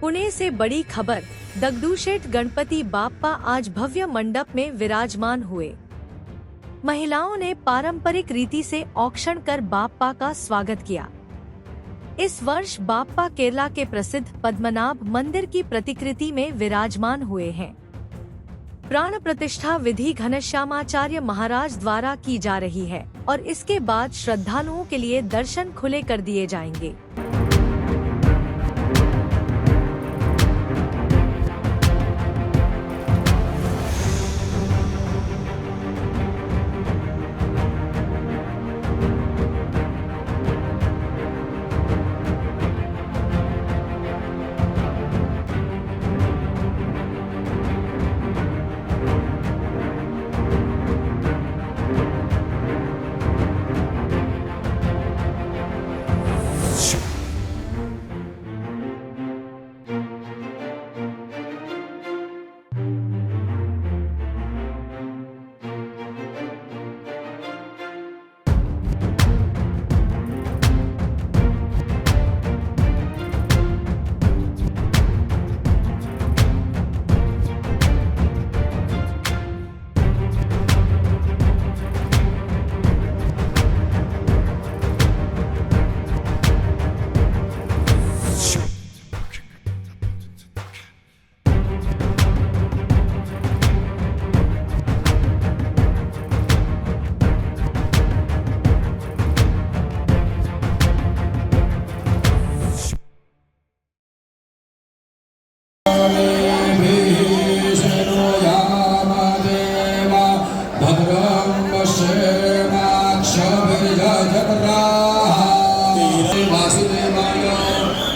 पुणे से बड़ी खबर, दगडूशेठ गणपति बाप्पा आज भव्य मंडप में विराजमान हुए। महिलाओं ने पारंपरिक रीति से औक्षण कर बाप्पा का स्वागत किया। इस वर्ष बाप्पा केरला के प्रसिद्ध पद्मनाभ मंदिर की प्रतिकृति में विराजमान हुए हैं। प्राण प्रतिष्ठा विधि घनश्यामाचार्य महाराज द्वारा की जा रही है और इसके बाद श्रद्धालुओं के लिए दर्शन खुले कर दिए जाएंगे।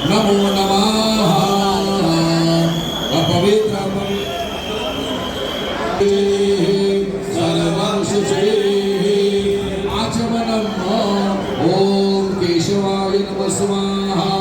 नमो नमः अपवित्रं सर्वं शुचिः आचमनम् ॐ केशवाय नमः स्वाहा।